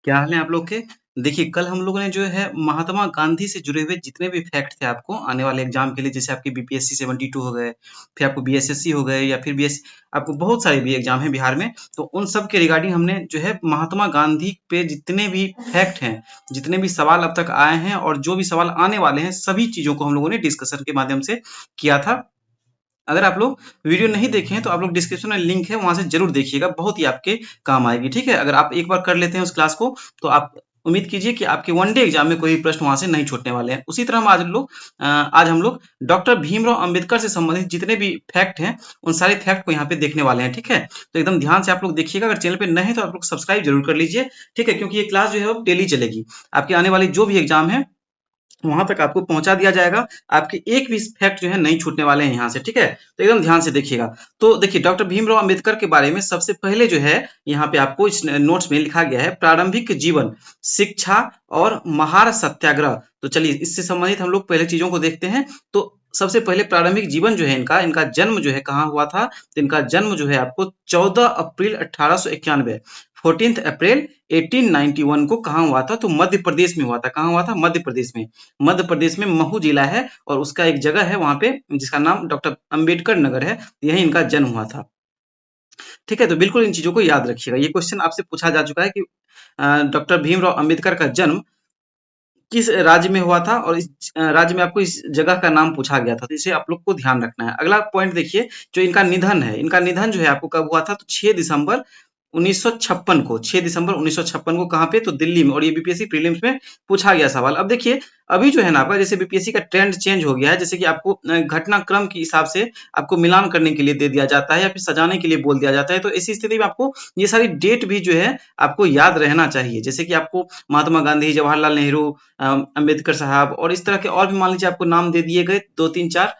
क्या हाल है आप लोग के? देखिए, कल हम लोगों ने जो है महात्मा गांधी से जुड़े हुए जितने भी फैक्ट थे आपको आने वाले एग्जाम के लिए, जैसे आपके बीपीएससी 72 हो गए, फिर आपको बीएसएससी हो गए, या फिर बीएस आपको बहुत सारे भी एग्जाम हैं बिहार में। तो उन सब के रिगार्डिंग हमने जो है महात्मा गांधी पे जितने भी फैक्ट हैं, जितने भी सवाल अब तक आए हैं और जो भी सवाल आने वाले हैं, सभी चीजों को हम लोगों ने डिस्कशन के माध्यम से किया था। अगर आप लोग वीडियो नहीं देखे हैं तो आप लोग डिस्क्रिप्शन में लिंक है, वहां से जरूर देखिएगा, बहुत ही आपके काम आएगी। ठीक है, अगर आप एक बार कर लेते हैं उस क्लास को, तो आप उम्मीद कीजिए कि आपके वनडे एग्जाम में कोई प्रश्न वहां से नहीं छूटने वाले हैं। उसी तरह आज हम लोग डॉक्टर भीमराव अंबेडकर से संबंधित जितने भी फैक्ट हैं, उन सारे फैक्ट को यहाँ पे देखने वाले हैं। ठीक है, तो एकदम ध्यान से आप लोग देखिएगा। अगर चैनल पे नए हैं तो आप लोग सब्सक्राइब जरूर कर लीजिए। ठीक है, क्योंकि ये क्लास जो है वो डेली चलेगी। आपके आने वाली जो भी एग्जाम है वहां तक आपको पहुंचा दिया जाएगा। आपके एक भी फैक्ट जो है नहीं छूटने वाले हैं यहाँ से। ठीक है, तो एकदम ध्यान से देखिएगा। तो देखिए, डॉक्टर भीमराव अंबेडकर के बारे में सबसे पहले जो है यहाँ पे आपको इस नोट्स में लिखा गया है, प्रारंभिक जीवन, शिक्षा और महार सत्याग्रह। तो चलिए, इससे संबंधित हम लोग पहले चीजों को देखते हैं। तो सबसे पहले प्रारंभिक जीवन जो है इनका इनका जन्म जो है कहाँ हुआ था, तो इनका जन्म जो है आपको 14 अप्रैल 1891, 14 अप्रैल 1891 को कहाँ हुआ था, तो मध्य प्रदेश में हुआ था। कहाँ हुआ था? मध्य प्रदेश में। मध्य प्रदेश में महू जिला है और उसका एक जगह है वहां पे जिसका नाम डॉक्टर अंबेडकर नगर है, यही इनका जन्म हुआ था। ठीक है, तो बिल्कुल इन चीजों को याद रखिएगा। ये क्वेश्चन आपसे पूछा जा चुका है कि डॉक्टर भीमराव अंबेडकर का जन्म किस राज्य में हुआ था, और इस राज्य में आपको इस जगह का नाम पूछा गया था, तो इसे आप लोग को ध्यान रखना है। अगला पॉइंट देखिए, जो इनका निधन है, इनका निधन जो है आपको कब हुआ था, तो 6 दिसंबर 1956 को, 6 दिसंबर 1956 को। कहाँ पे? तो दिल्ली में। और ये बीपीएससी प्रीलिम्स में पूछा गया सवाल। अब देखिए, अभी जो है ना आपका, जैसे बीपीएससी का ट्रेंड चेंज हो गया है, जैसे कि आपको घटनाक्रम के हिसाब से आपको मिलान करने के लिए दे दिया जाता है या फिर सजाने के लिए बोल दिया जाता है। तो ऐसी स्थिति में आपको ये सारी डेट भी जो है आपको याद रहना चाहिए। जैसे कि आपको महात्मा गांधी, जवाहरलाल नेहरू, अंबेडकर साहब और इस तरह के और भी मान लीजिए आपको नाम दे दिए गए 2 3 4,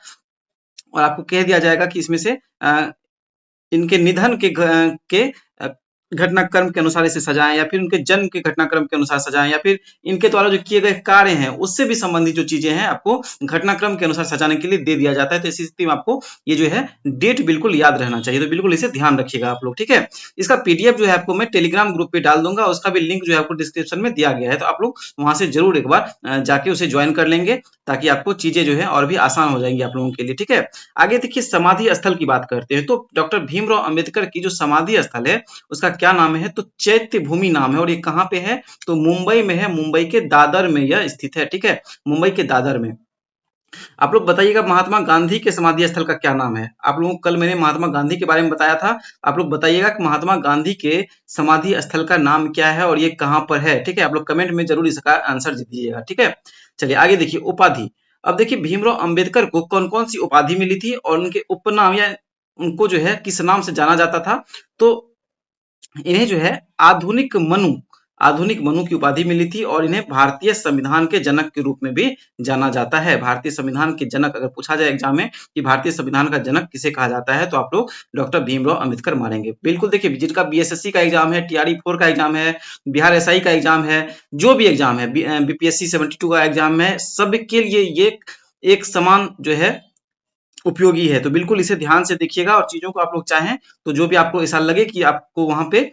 और आपको कह दिया जाएगा कि इसमें से इनके निधन के घटनाक्रम के अनुसार इसे सजाएं, या फिर उनके जन्म के घटनाक्रम के अनुसार सजाएं, या फिर इनके द्वारा जो किए गए कार्य हैं उससे भी संबंधित जो चीजें हैं आपको घटनाक्रम के अनुसार सजाने के लिए दे दिया जाता है। तो इसी स्थिति में आपको ये जो है डेट बिल्कुल याद रहना चाहिए। तो बिल्कुल इसे ध्यान रखिएगा आप लोग। ठीक है, इसका पीडीएफ जो है आपको मैं टेलीग्राम ग्रुप पे डाल दूंगा, उसका भी लिंक जो है आपको डिस्क्रिप्शन में दिया गया है। तो आप लोग वहां से जरूर एक बार जाके उसे ज्वाइन कर लेंगे, ताकि आपको चीजें जो है और भी आसान हो जाएंगी आप लोगों के लिए। ठीक है, आगे देखिए, समाधि स्थल की बात करते हैं। तो डॉक्टर भीमराव अंबेडकर की जो समाधि स्थल है उसका क्या नाम है, तो चैत्य भूमि नाम है। और ये कहाँ पे है, तो मुंबई में है। मुंबई के दादर में यह स्थित है। ठीक है, मुंबई के दादर में। आप लोग बताइएगा, महात्मा गांधी के समाधि स्थल का क्या नाम है? आप लोगों को कल मैंने महात्मा गांधी के बारे में बताया था। आप लोग बताइएगा कि महात्मा गांधी के समाधि स्थल का नाम क्या है और ये कहाँ पर है। ठीक है, आप लोग कमेंट में जरूर इसका आंसर दीजिएगा। ठीक है, चलिए आगे देखिए, उपाधि। अब देखिए, भीमराव अंबेडकर को कौन कौन सी उपाधि मिली थी और उनके उपनाम या उनको जो है किस नाम से जाना जाता था। तो इन्हें जो है आधुनिक मनु की उपाधि मिली थी, और इन्हें भारतीय संविधान के जनक के रूप में भी जाना जाता है। भारतीय संविधान के जनक अगर पूछा जाए एग्जाम में कि भारतीय संविधान का जनक किसे कहा जाता है, तो आप लोग डॉक्टर भीमराव अंबेडकर मारेंगे। बिल्कुल देखिए, जिनका बीएसएससी का एग्जाम है, टीआरई 4 का एग्जाम है, बिहार एसआई का एग्जाम है, जो भी एग्जाम है, बीपीएससी 72 का एग्जाम है, सबके लिए ये एक समान जो है उपयोगी है। तो बिल्कुल इसे ध्यान से देखिएगा, और चीजों को आप लोग चाहें तो जो भी आपको ऐसा लगे कि आपको वहां पे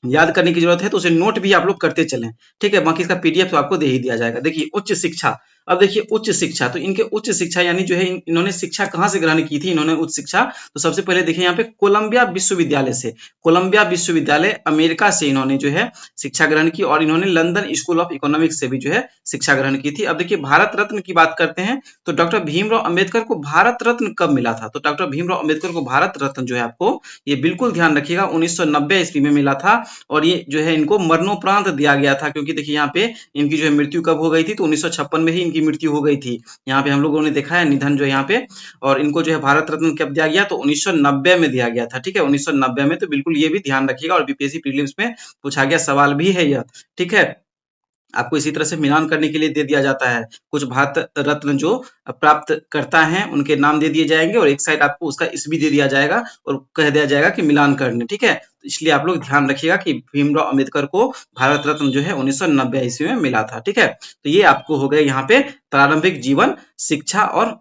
याद करने की जरूरत है, तो उसे नोट भी आप लोग करते चलें। ठीक है, बाकी इसका पीडीएफ तो आपको दे ही दिया जाएगा। देखिए, उच्च शिक्षा। अब देखिए, उच्च शिक्षा, तो इनके उच्च शिक्षा यानी जो है इन्होंने शिक्षा कहाँ से ग्रहण की थी, इन्होंने उच्च शिक्षा, तो सबसे पहले देखिए यहाँ पे कोलंबिया विश्वविद्यालय से, कोलंबिया विश्वविद्यालय अमेरिका से इन्होंने जो है शिक्षा ग्रहण की, और इन्होंने लंदन स्कूल ऑफ इकोनॉमिक्स से भी जो है शिक्षा ग्रहण की थी। अब देखिए, भारत रत्न की बात करते हैं, तो डॉक्टर भीमराव अंबेडकर को भारत रत्न कब मिला था, तो डॉक्टर भीमराव अंबेडकर को भारत रत्न जो है आपको ये बिल्कुल ध्यान रखिएगा 1990 ईस्वी में मिला था। और ये जो है इनको मरणोपरांत दिया गया था, क्योंकि देखिए यहाँ पे इनकी जो है मृत्यु कब हो गई थी, तो 1956 में ही इनकी मृत्यु हो गई थी। यहाँ पे हम लोगों ने देखा है निधन जो है यहाँ पे, और इनको जो है भारत रत्न कब दिया गया, तो 1990 में दिया गया था। ठीक है, 1990 में। तो बिल्कुल ये भी ध्यान रखिएगा, और बीपीएससी प्रीलिम्स में पूछा गया सवाल भी है यह। ठीक है, आपको इसी तरह से मिलान करने के लिए दे दिया जाता है। कुछ भारत रत्न जो प्राप्त करता है उनके नाम दे दिए जाएंगे, और एक साइड आपको उसका ईस्वी दे दिया जाएगा और कह दिया जाएगा कि मिलान करने। ठीक है, तो इसलिए आप लोग ध्यान रखिएगा कि भीमराव अंबेडकर को भारत रत्न जो है 1990 ईस्वी में मिला था। ठीक है, तो ये आपको हो गए यहाँ पे प्रारंभिक जीवन, शिक्षा, और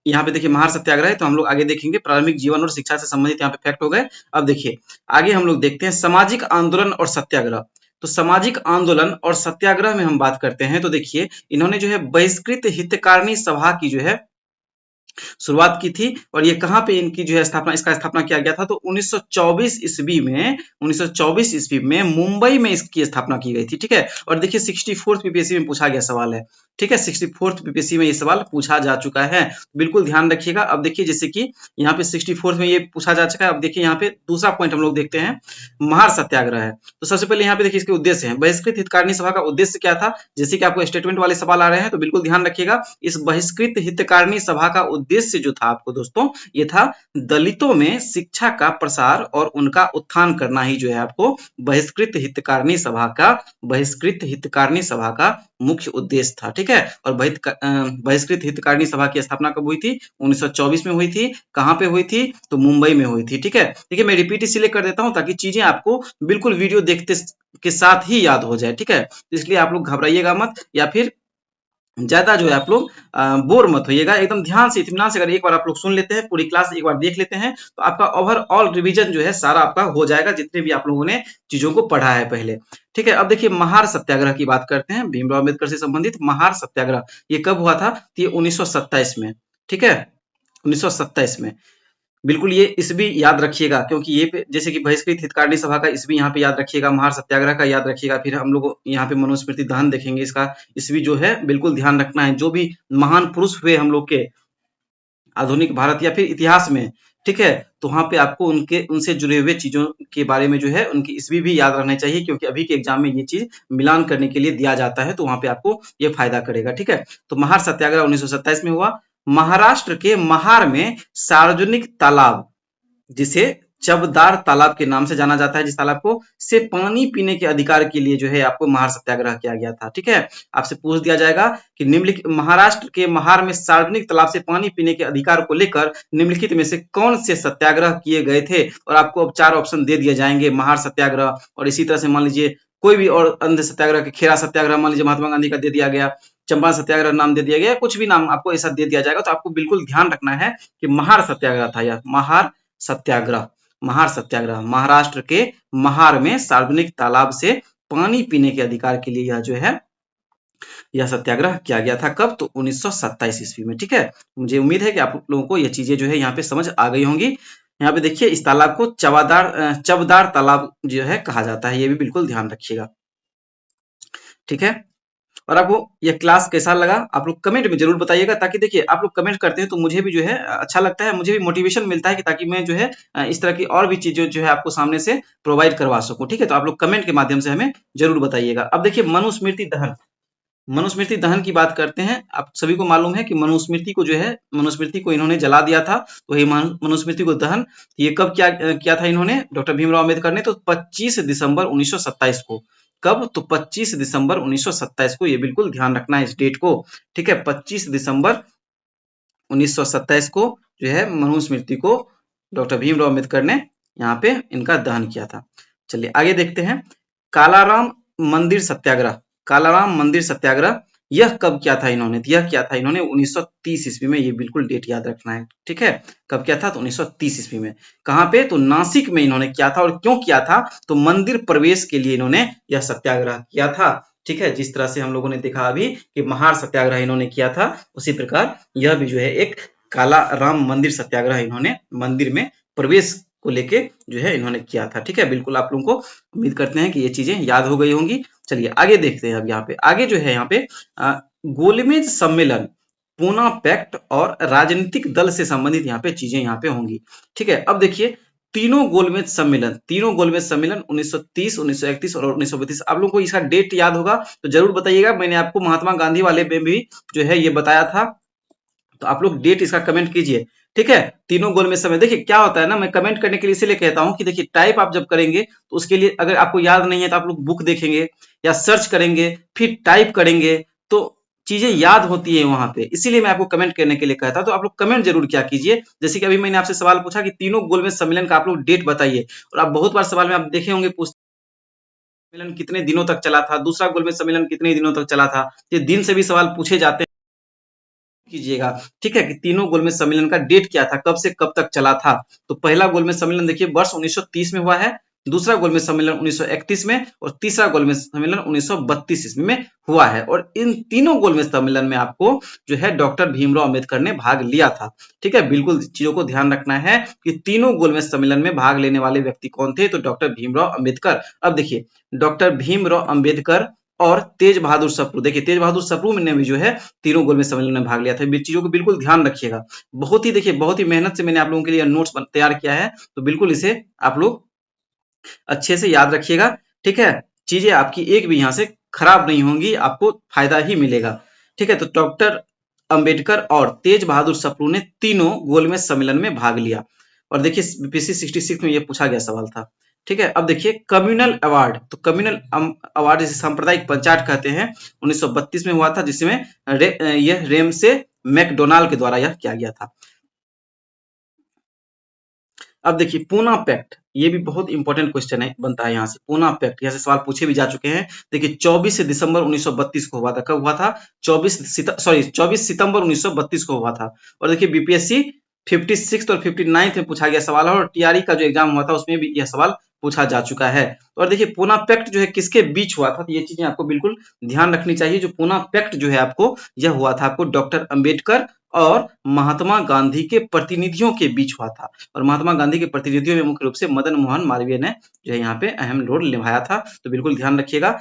यहाँ पे देखिए महार सत्याग्रह है। तो हम लोग आगे देखेंगे प्रारंभिक जीवन और शिक्षा से संबंधित यहाँ पे फैक्ट हो गए। अब देखिए, आगे हम लोग देखते हैं सामाजिक आंदोलन और सत्याग्रह। तो सामाजिक आंदोलन और सत्याग्रह में हम बात करते हैं तो देखिए इन्होंने जो है बहिष्कृत हितकारिणी सभा की जो है शुरुआत की थी और ये कहाँ पे इनकी जो है स्थापना इसका स्थापना किया गया था तो 1924 ईस्वी में मुंबई में इसकी स्थापना की गई थी। ठीक है, और देखिए 64th पीपीएससी में पूछा गया सवाल है। ठीक है, 64th पीपीएससी में ये सवाल पूछा जा चुका है, बिल्कुल ध्यान रखिएगा। अब देखिए जैसे कि यहाँ पे 64th में ये पूछा जा चुका है। अब देखिए यहाँ पे दूसरा पॉइंट हम लोग देखते हैं, महार सत्याग्रह है। तो सबसे पहले यहाँ पे देखिए इसके उद्देश्य है, बहिष्कृत हितकारिणी सभा का उद्देश्य क्या था, जैसे कि आपको स्टेटमेंट वाले सवाल आ रहे हैं तो बिल्कुल ध्यान रखिएगा। इस बहिष्कृत हितकारिणी सभा का उद्देश्य जो था आपको दोस्तों, ये था दलितों में शिक्षा का प्रसार और उनका उत्थान करना ही जो है आपको बहिष्कृत हितकारिणी सभा का मुख्य उद्देश्य था। ठीक है, और बहिष्कृत हितकारिणी सभा की स्थापना कब हुई थी, 1924 में हुई थी। कहां पे हुई थी, तो मुंबई में हुई थी। ठीक है, देखिए मैं रिपीट इसलिए कर देता हूं ताकि चीजें आपको बिल्कुल वीडियो देखते के साथ ही याद हो जाए। ठीक है, इसलिए आप लोग घबराइएगा मत या फिर ज्यादा जो है आप लोग बोर मत होइएगा, एकदम ध्यान से इत्मीनान से अगर एक बार आप लोग सुन लेते हैं, पूरी क्लास एक बार देख लेते हैं तो आपका ओवरऑल रिवीजन जो है सारा आपका हो जाएगा, जितने भी आप लोगों ने चीजों को पढ़ा है पहले। ठीक है, अब देखिए महार सत्याग्रह की बात करते हैं, भीमराव अम्बेडकर से संबंधित महार सत्याग्रह ये कब हुआ था, तो ये 1927 में। ठीक है, 1927 में। बिल्कुल ये ईस्वी याद रखिएगा, क्योंकि ये जैसे कि बहिष्कृत हितकारिणी सभा का ईस्वी यहाँ पे याद रखिएगा, महार सत्याग्रह का याद रखिएगा, फिर हम लोग यहाँ पे मनुस्मृति दहन देखेंगे, इसका ईस्वी जो है बिल्कुल ध्यान रखना है। जो भी महान पुरुष हुए हम लोग के आधुनिक भारत या फिर इतिहास में, ठीक है, तो वहां पे आपको उनसे जुड़े हुए चीजों के बारे में जो है उनकी ईस्वी भी याद रहना चाहिए, क्योंकि अभी के एग्जाम में ये चीज मिलान करने के लिए दिया जाता है, तो वहां पे आपको ये फायदा करेगा। ठीक है, तो महार सत्याग्रह 1927 में हुआ। महाराष्ट्र के महार में सार्वजनिक तालाब, जिसे चबदार तालाब के नाम से जाना जाता है, जिस तालाब को से पानी पीने के अधिकार के लिए जो है आपको महार सत्याग्रह किया गया था। ठीक है, आपसे पूछ दिया जाएगा कि निम्नलिखित महाराष्ट्र के महार में सार्वजनिक तालाब से पानी पीने के अधिकार को लेकर निम्नलिखित में से कौन से सत्याग्रह किए गए थे, और आपको अब 4 ऑप्शन दे दिए जाएंगे, महार सत्याग्रह, और इसी तरह से मान लीजिए कोई भी और अन्य सत्याग्रह के, खेरा सत्याग्रह मान लीजिए महात्मा गांधी का दे दिया गया, चंपारण सत्याग्रह नाम दे दिया गया, कुछ भी नाम आपको ऐसा दे दिया जाएगा, तो आपको बिल्कुल ध्यान रखना है कि महार सत्याग्रह था यह सत्याग्रह महार सत्याग्रह, महाराष्ट्र के महार में सार्वजनिक तालाब से पानी पीने के अधिकार के लिए यह जो है यह सत्याग्रह किया गया था। कब, तो 1927 ईस्वी में। ठीक है, मुझे उम्मीद है कि आप लोगों को ये चीजें जो है यहाँ पे समझ आ गई होंगी। यहाँ पे देखिए इस तालाब को चबदार तालाब जो है कहा जाता है, ये भी बिल्कुल ध्यान रखिएगा। ठीक है, और आपको यह क्लास कैसा लगा आप लोग कमेंट में जरूर बताइएगा, ताकि देखिए आप लोग कमेंट करते हैं तो मुझे भी जो है अच्छा लगता है, मुझे भी मोटिवेशन मिलता है कि ताकि मैं जो है इस तरह की और भी चीजें जो है आपको सामने से प्रोवाइड करवा सकूं। ठीक है, तो आप लोग कमेंट के माध्यम से हमें जरूर बताइएगा। अब देखिए मनुस्मृति दहन की बात करते हैं। आप सभी को मालूम है कि मनुस्मृति को इन्होंने जला दिया था, तो ये मनुस्मृति को दहन ये कब किया था इन्होंने, डॉक्टर भीमराव अम्बेडकर ने, तो 25 दिसंबर 1927 को। कब, तो 25 दिसंबर 1927 को, ये बिल्कुल ध्यान रखना है इस डेट को। ठीक है, 25 दिसंबर 1927 को जो है मनुस्मृति को डॉक्टर भीमराव अम्बेडकर ने यहाँ पे इनका दहन किया था। चलिए आगे देखते हैं, कालाराम मंदिर सत्याग्रह यह कब किया था इन्होंने, तो यह किया था इन्होंने 1930 ईस्वी में, ये बिल्कुल डेट याद रखना है। ठीक है, कब किया था, तो 1930 ईस्वी में। कहां पे, तो नासिक में इन्होंने किया था, और क्यों किया था, तो मंदिर प्रवेश के लिए इन्होंने यह सत्याग्रह किया था। ठीक है, जिस तरह से हम लोगों ने देखा अभी कि महार सत्याग्रह इन्होंने किया था, उसी प्रकार यह भी जो है एक काला राम मंदिर सत्याग्रह इन्होंने मंदिर में प्रवेश को लेके जो है इन्होंने किया था। ठीक है, बिल्कुल आप लोगों को उम्मीद करते हैं कि ये चीजें याद हो गई होंगी। चलिए आगे देखते हैं। अब यहाँ पे आगे जो है यहाँ पे गोलमेज सम्मेलन, पूना पैक्ट और राजनीतिक दल से संबंधित यहाँ पे चीजें यहाँ पे होंगी। ठीक है, अब देखिए तीनों गोलमेज सम्मेलन 1930, 1931 और 1932, आप लोगों को इसका डेट याद होगा तो जरूर बताइएगा। मैंने आपको महात्मा गांधी वाले में भी जो है ये बताया था, तो आप लोग डेट इसका कमेंट कीजिए। ठीक है, तीनों गोलमेज सम्मेलन, देखिए क्या होता है ना, मैं कमेंट करने के लिए इसीलिए कहता हूं कि देखिए टाइप आप जब करेंगे तो उसके लिए अगर आपको याद नहीं है तो आप लोग बुक देखेंगे या सर्च करेंगे, फिर टाइप करेंगे, तो चीजें याद होती है वहां पे, इसीलिए मैं आपको कमेंट करने के लिए कहता, तो आप लोग कमेंट जरूर क्या कीजिए। जैसे कि अभी मैंने आपसे सवाल पूछा कि तीनों गोलमेज सम्मेलन का आप लोग डेट बताइए, और आप बहुत बार सवाल में आप देखे होंगे सम्मेलन कितने दिनों तक चला था, दूसरा गोलमेज सम्मेलन कितने दिनों तक चला था, ये दिन से भी सवाल पूछे जाते हैं, कीजिएगा। ठीक है, कि तीनों गोलमेज सम्मेलन का डेट क्या था, कब से कब तक चला था। तो पहला गोलमेज सम्मेलन देखिए वर्ष 1930 में हुआ है, दूसरा गोलमेज सम्मेलन 1931 में और तीसरा गोलमेज सम्मेलन 1932 ईस्वी में हुआ है। और इन तीनों गोलमेज सम्मेलन में आपको जो है डॉक्टर भीमराव अंबेडकर ने भाग लिया था। ठीक है, बिल्कुल चीजों को ध्यान रखना है कि तीनों गोलमेज सम्मेलन में भाग लेने वाले व्यक्ति कौन थे, तो डॉक्टर भीमराव अंबेडकर। अब देखिए डॉक्टर भीमराव अंबेडकर और तेज बहादुर सप्रू, देखिए तेज बहादुर सप्रू ने भी जो है तीनों गोलमेज सम्मेलन में भाग लिया था। चीजों को बिल्कुल ध्यान रखिएगा, बहुत ही देखिए बहुत ही मेहनत से मैंने आप लोगों के लिए नोट्स तैयार किया है, तो बिल्कुल इसे आप लोग अच्छे से याद रखिएगा। ठीक है, चीजें आपकी एक भी यहाँ से खराब नहीं होंगी, आपको फायदा ही मिलेगा। ठीक है, तो डॉक्टर अंबेडकर और तेज बहादुर सप्रू ने तीनों गोलमेज सम्मेलन में भाग लिया। और देखिए बीपीएससी 66 में ये पूछा गया सवाल था। ठीक है, अब देखिए कम्युनल अवार्ड, तो कम्युनल अवार्ड जिसे सांप्रदायिक पंचायत कहते हैं 1932 में हुआ था, जिसमें यह रेमसे मैकडोनाल्ड के द्वारा यह किया गया था। अब देखिए पूना पैक्ट, ये भी बहुत इंपॉर्टेंट क्वेश्चन है बनता है यहाँ से। पूना पैक्ट यहाँ से सवाल पूछे भी जा चुके हैं। देखिए 24 दिसंबर 1932 को हुआ था। कब हुआ था? 24 सितंबर 1932 को हुआ था। और देखिए बीपीएससी 56 और 59 में पूछा गया सवाल है, और टीआरई का जो एग्जाम हुआ था उसमें भी यह सवाल पूछा जा चुका है। और देखिए पूना पैक्ट जो है किसके बीच हुआ था, तो ये चीजें आपको बिल्कुल ध्यान रखनी चाहिए। जो पूना पैक्ट जो है आपको यह हुआ था आपको डॉक्टर अंबेडकर और महात्मा गांधी के प्रतिनिधियों के बीच हुआ था। और महात्मा गांधी के प्रतिनिधियों में मुख्य रूप से मदन मोहन मालवीय ने जो है यहाँ पे अहम रोल निभाया था। तो बिल्कुल ध्यान रखिएगा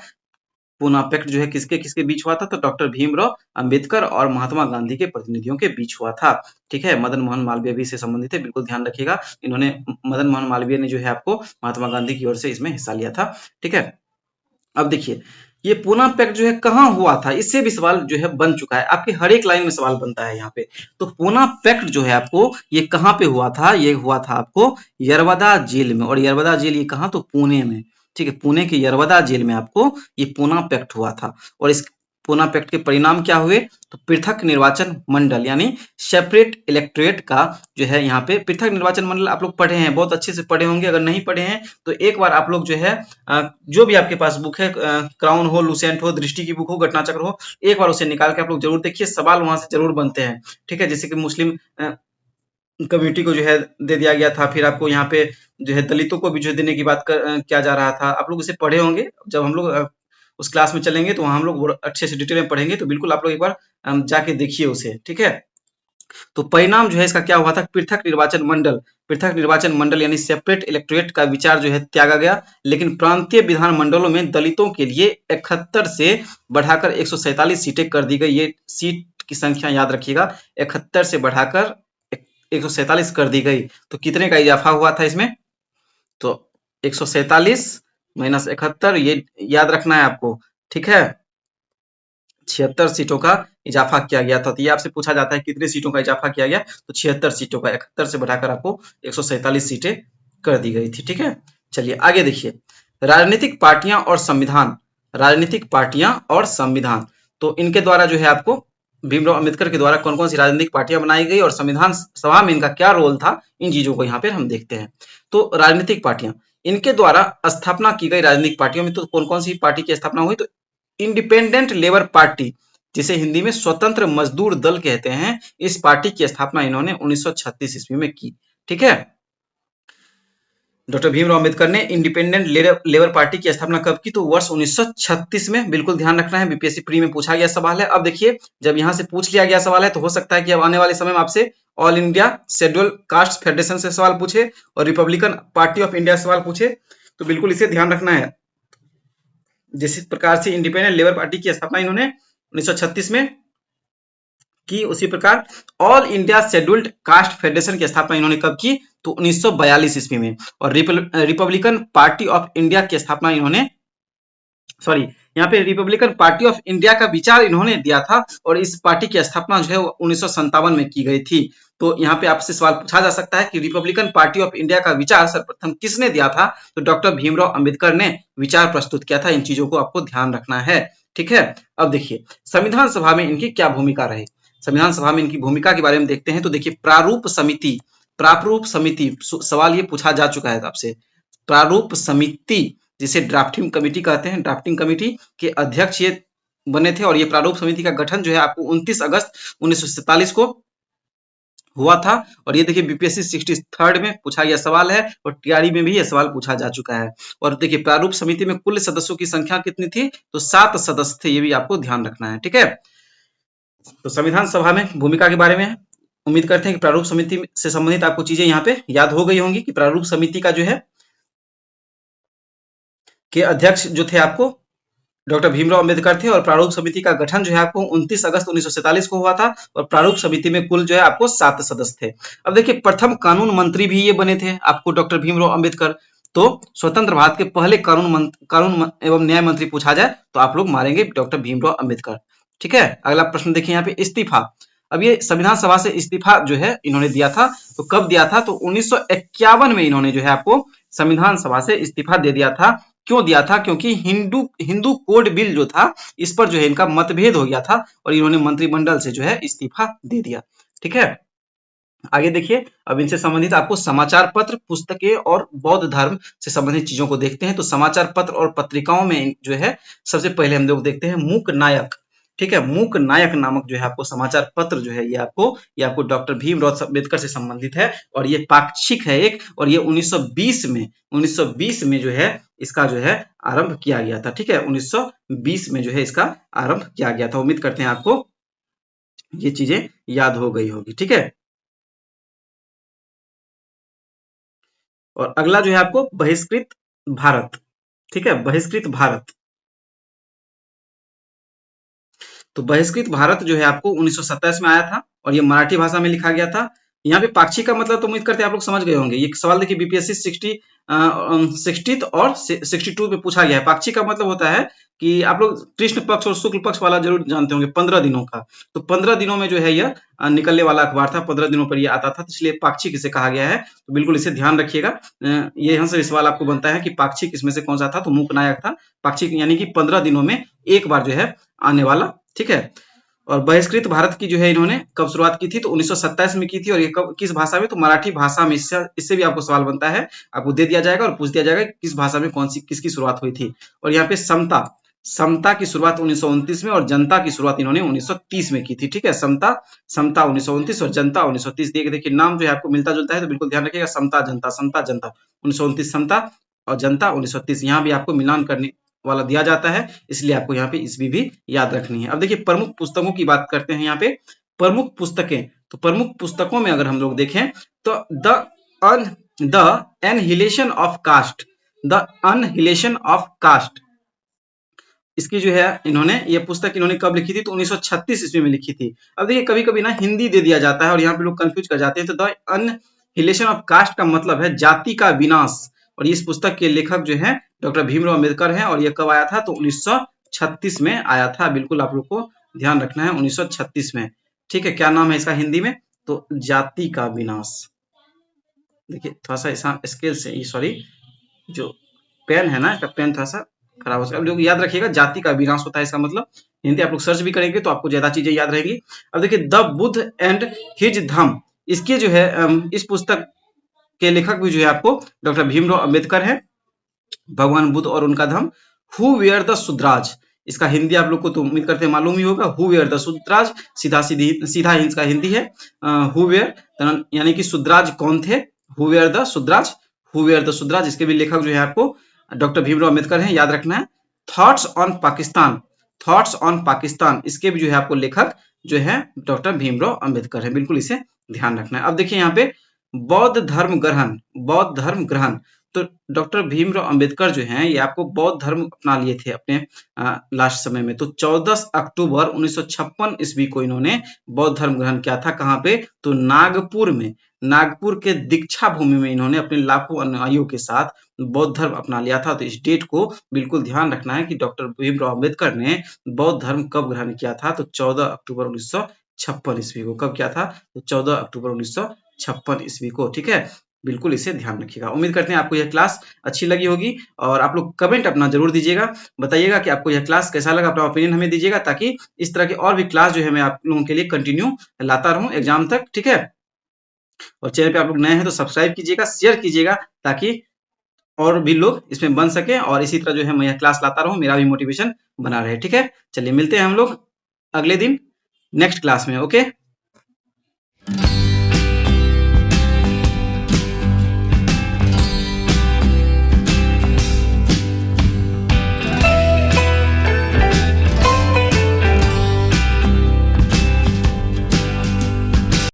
पूना पैक्ट जो है किसके किसके बीच हुआ था, तो डॉक्टर भीमराव अंबेडकर और महात्मा गांधी के प्रतिनिधियों के बीच हुआ था। ठीक है, मदन मोहन मालवीय भी इससे संबंधित है, बिल्कुल ध्यान रखिएगा। इन्होंने मदन मोहन मालवीय ने जो है आपको महात्मा गांधी की ओर से इसमें हिस्सा लिया था। ठीक है, अब देखिए ये पूना पैक्ट जो है कहाँ हुआ था, इससे भी सवाल जो है बन चुका है। आपके हर एक लाइन में सवाल बनता है यहाँ पे। तो पूना पैक्ट जो है आपको ये कहाँ पे हुआ था, ये हुआ था आपको यरवदा जेल में। और यरवदा जेल ये कहाँ, तो पुणे में। ठीक है, पुणे के यरवदा जेल में आपको ये पूना पैक्ट हुआ था। और इस पूना पैक्ट के परिणाम क्या हुए, तो पृथक निर्वाचन मंडल यानी सेपरेट इलेक्टोरेट का जो है यहाँ पे पृथक निर्वाचन मंडल आप लोग पढ़े हैं, बहुत अच्छे से पढ़े होंगे। अगर नहीं पढ़े हैं तो एक बार आप लोग जो है जो भी आपके पास बुक है, क्राउन हो, लुसेंट हो, दृष्टि की बुक हो, घटना चक्र हो, एक बार उसे निकाल के आप लोग जरूर देखिए, सवाल वहां से जरूर बनते हैं। ठीक है, जैसे कि मुस्लिम कम्युनिटी को जो है दे दिया गया था, फिर आपको यहाँ पे जो है दलितों को भी जो देने की बात किया जा रहा था। आप लोग उसे पढ़े होंगे, जब हम लोग उस क्लास में चलेंगे तो वहां हम लोग अच्छे से डिटेल में पढ़ेंगे, तो बिल्कुल आप लोग एक बार जाके देखिए उसे। ठीक है, तो परिणाम जो है इसका क्या हुआ था, पृथक निर्वाचन मंडल, पृथक निर्वाचन मंडल यानी सेपरेट इलेक्टोरेट का विचार जो है त्यागा गया। लेकिन प्रांतीय विधान मंडलों में दलितों के लिए 71 से बढ़ाकर 147 सीटें कर दी गई। ये सीट की संख्या याद रखिएगा, 71 से बढ़ाकर 147 कर दी गई। तो कितने का इजाफा हुआ था इसमें, तो 147 माइनस 71, ये याद रखना है आपको। ठीक है, 76 सीटों का इजाफा किया गया था। तो ये आपसे पूछा जाता है कितने सीटों का इजाफा किया गया, तो 76 सीटों का, 71 से बढ़ाकर आपको 147 सीटें कर दी गई थी। ठीक है, चलिए आगे देखिए राजनीतिक पार्टियां और संविधान, राजनीतिक पार्टियां और संविधान। तो इनके द्वारा जो है आपको भीमराव अंबेडकर के द्वारा कौन कौन सी राजनीतिक पार्टियां बनाई गई और संविधान सभा में इनका क्या रोल था, इन चीजों को यहाँ पे हम देखते हैं। तो राजनीतिक पार्टियां, इनके द्वारा स्थापना की गई राजनीतिक पार्टियों में तो कौन कौन सी पार्टी की स्थापना हुई, तो इंडिपेंडेंट लेबर पार्टी, जिसे हिंदी में स्वतंत्र मजदूर दल कहते हैं, इस पार्टी की स्थापना इन्होंने 1936 ईस्वी में की। ठीक है, डॉक्टर भीमराव अंबेडकर ने इंडिपेंडेंट लेबर पार्टी की स्थापना कब की, तो वर्ष 1936 में। बिल्कुल ध्यान रखना है, बीपीएससी प्री में पूछा गया सवाल है। अब देखिए जब यहां से पूछ लिया गया सवाल है तो हो सकता है कि अब आने वाले समय में आपसे all India schedule caste federation से सवाल पूछे और रिपब्लिकन पार्टी ऑफ इंडिया से सवाल पूछे, तो बिल्कुल इसे ध्यान रखना है। जिस प्रकार से इंडिपेंडेंट लेबर पार्टी की स्थापना इन्होंने 1936 में की, उसी प्रकार all India scheduled caste federation की स्थापना इन्होंने कब की, तो 1942 ईस्वी में। और रिपब्लिकन पार्टी ऑफ इंडिया की स्थापना इन्होंने, सॉरी यहाँ पे रिपब्लिकन पार्टी ऑफ इंडिया का विचार इन्होंने दिया था, और इस पार्टी की स्थापना जो है 1957 में की गई थी। तो यहाँ पे आपसे सवाल पूछा जा सकता है कि रिपब्लिकन पार्टी ऑफ इंडिया का विचार सर्वप्रथम किसने दिया था, तो डॉक्टर भीमराव अंबेडकर ने विचार प्रस्तुत किया था। इन चीजों को आपको ध्यान रखना है। ठीक है, अब देखिए संविधान सभा में इनकी क्या भूमिका रही, संविधान सभा में इनकी भूमिका के बारे में देखते हैं। तो देखिए प्रारूप समिति, प्रारूप समिति सवाल ये पूछा जा चुका है आपसे। प्रारूप समिति जिसे ड्राफ्टिंग कमेटी कहते हैं, ड्राफ्टिंग कमेटी के अध्यक्ष ये बने थे। और ये प्रारूप समिति का गठन जो है आपको 29 अगस्त 1947 को हुआ था। और ये देखिए बीपीएससी 63rd में पूछा गया सवाल है और टीआरई में भी ये सवाल पूछा जा चुका है। और देखिए प्रारूप समिति में कुल सदस्यों की संख्या कितनी थी, तो 7 सदस्य थे, ये भी आपको ध्यान रखना है, ठीक है। तो संविधान सभा में भूमिका के बारे में उम्मीद करते हैं कि प्रारूप समिति से संबंधित आपको चीजें यहाँ पे याद हो गई होंगी कि प्रारूप समिति का जो है के अध्यक्ष जो थे आपको डॉक्टर भीमराव अंबेडकर थे और प्रारूप समिति का गठन जो है आपको 29 अगस्त 1947 को हुआ था और प्रारूप समिति में कुल जो है आपको 7 सदस्य थे। अब देखिए प्रथम कानून मंत्री भी ये बने थे आपको डॉक्टर भीमराव अंबेडकर। तो स्वतंत्र भारत के पहले कानून एवं न्याय मंत्री पूछा जाए तो आप लोग मारेंगे डॉक्टर भीमराव अंबेडकर, ठीक है। अगला प्रश्न देखिए यहाँ पे इस्तीफा। अब ये संविधान सभा से इस्तीफा जो है इन्होंने दिया था, तो कब दिया था, तो 1951 में इन्होंने जो है आपको संविधान सभा से इस्तीफा दे दिया था। क्यों दिया था, क्योंकि हिंदू कोड बिल जो था इस पर जो है इनका मतभेद हो गया था और इन्होंने मंत्रिमंडल से जो है इस्तीफा दे दिया, ठीक है। आगे देखिए अब इनसे संबंधित आपको समाचार पत्र, पुस्तकें और बौद्ध धर्म से संबंधित चीजों को देखते हैं। तो समाचार पत्र और पत्रिकाओं में जो है सबसे पहले हम लोग देखते हैं मूक नायक, ठीक है। मूक नायक नामक जो है आपको समाचार पत्र जो है ये आपको डॉक्टर भीमराव अम्बेडकर से संबंधित है और ये पाक्षिक है एक, और ये 1920 में जो है इसका जो है आरंभ किया गया था, ठीक है। 1920 में जो है इसका आरंभ किया गया था। उम्मीद करते हैं आपको ये चीजें याद हो गई होगी, ठीक है। और अगला जो है आपको बहिष्कृत भारत, ठीक है, बहिष्कृत भारत। तो बहिष्कृत भारत जो है आपको 1927 में आया था और ये मराठी भाषा में लिखा गया था। यहाँ पे पाक्षिक का मतलब तो उम्मीद करते हैं आप लोग समझ गए होंगे। ये सवाल देखिए बीपीएससी 60 और 62 पे पूछा गया है। पाक्षिक का मतलब होता है कि आप लोग कृष्ण पक्ष और शुक्ल पक्ष वाला जरूर जानते होंगे, 15 दिनों का। तो 15 दिनों में जो है यह निकलने वाला अखबार था, 15 दिनों पर ये आता था, तो इसलिए पाक्षिक इसे कहा गया है। तो बिल्कुल इसे ध्यान रखिएगा। ये यहाँ से सवाल आपको बनता है कि पाक्षिक इसमें से कौन सा था, तो मूकनायक था। पाक्षिक यानी कि 15 दिनों में एक बार जो है आने वाला, ठीक है। और बहिष्कृत भारत की जो है इन्होंने कब शुरुआत की थी, तो 1927 में की थी। और ये कब, किस भाषा में, तो मराठी भाषा में। इससे भी आपको सवाल बनता है, आपको दे दिया जाएगा और पूछ दिया जाएगा किस भाषा में कौन सी किसकी शुरुआत हुई थी। और यहाँ पे समता की शुरुआत 1929 में और जनता की शुरुआत इन्होंने 1930 में की थी, ठीक है। समता 1929 और जनता 1930। देखिए नाम जो है आपको मिलता जुलता है, तो बिल्कुल ध्यान रखिएगा। समता जनता 1929 समता और जनता 1930। यहाँ भी आपको मिलान करने वाला दिया जाता है, इसलिए आपको यहाँ पे ईस्वी भी याद रखनी है। अब देखिए प्रमुख पुस्तकों की बात करते हैं। यहाँ पे प्रमुख पुस्तकें, तो प्रमुख पुस्तकों में अगर हम लोग देखें तो the annihilation of caste, the annihilation of caste, इसकी जो है इन्होंने ये पुस्तक इन्होंने कब लिखी थी, तो 1936 ईस्वी में लिखी थी। अब देखिए कभी कभी ना हिंदी दे दिया जाता है और यहाँ पे लोग कंफ्यूज कर जाते हैं। तो द अनहिलेशन ऑफ कास्ट का मतलब है जाति का विनाश। और इस पुस्तक के लेखक जो है डॉक्टर भीमराव अम्बेडकर हैं और ये कब आया था, तो 1936 में आया था। बिल्कुल आप लोग को ध्यान रखना है, 1936 में, ठीक है। क्या नाम है इसका हिंदी में, तो जाति का विनाश। देखिए थोड़ा सा स्केल से, सॉरी, जो पेन है ना, इसका पेन थोड़ा सा खराब हो सकता है। लोग याद रखिएगा जाति का विनाश होता है इसका मतलब। हिंदी आप लोग सर्च भी करेंगे तो आपको ज्यादा चीजें याद रहेगी। अब देखिए द बुद्ध एंड हिज धम्म, इसके जो है इस पुस्तक के लेखक भी जो है आपको डॉक्टर भीमराव अंबेडकर है, भगवान बुद्ध और उनका धम्म। हु वेयर द शूद्राज, इसका हिंदी आप लोग को तो उम्मीद करते हैं मालूम ही होगा। हु वेयर द शूद्राज, सीधा इसका हिंदी है। हु वेयर यानी कि शूद्राज कौन थे, who were the Shudras, who were the Shudras. इसके भी लेखक जो है आपको डॉक्टर भीमराव अम्बेडकर हैं, याद रखना है। थॉट्स ऑन पाकिस्तान, इसके भी जो है आपको लेखक जो है डॉक्टर भीमराव अम्बेडकर है। बिल्कुल इसे ध्यान रखना है। अब देखिए यहाँ पे बौद्ध धर्म ग्रहण, तो डॉक्टर भीमराव अम्बेडकर जो हैं ये आपको बौद्ध धर्म अपना लिए थे अपने लास्ट समय में। तो 14 अक्टूबर 1956 ईस्वी को इन्होंने बौद्ध धर्म ग्रहण किया था। कहाँ पे, तो नागपुर में, नागपुर के दीक्षा भूमि में इन्होंने अपने लाखों अनुयायियों के साथ बौद्ध धर्म अपना लिया था। तो इस डेट को बिल्कुल ध्यान रखना है कि डॉक्टर भीमराव अम्बेडकर ने बौद्ध धर्म कब ग्रहण किया था, तो 14 अक्टूबर 1956 ईस्वी को। कब किया था, तो 14 अक्टूबर 1956 ईस्वी को, ठीक है। बिल्कुल इसे ध्यान रखिएगा। उम्मीद करते हैं आपको यह क्लास अच्छी लगी होगी और आप लोग कमेंट अपना जरूर दीजिएगा, बताइएगा कि आपको यह क्लास कैसा लगा, अपना ओपिनियन हमें दीजिएगा, ताकि इस तरह के और भी क्लास जो है मैं आप लोगों के लिए कंटिन्यू लाता रहूं एग्जाम तक, ठीक है। और चैनल पे आप लोग नए हैं तो सब्सक्राइब कीजिएगा, शेयर कीजिएगा, ताकि और भी लोग इसमें बन सके और इसी तरह जो है मैं यह क्लास लाता रहूं, मेरा भी मोटिवेशन बना रहे, ठीक है। चलिए मिलते हैं हम लोग अगले दिन नेक्स्ट क्लास में, ओके।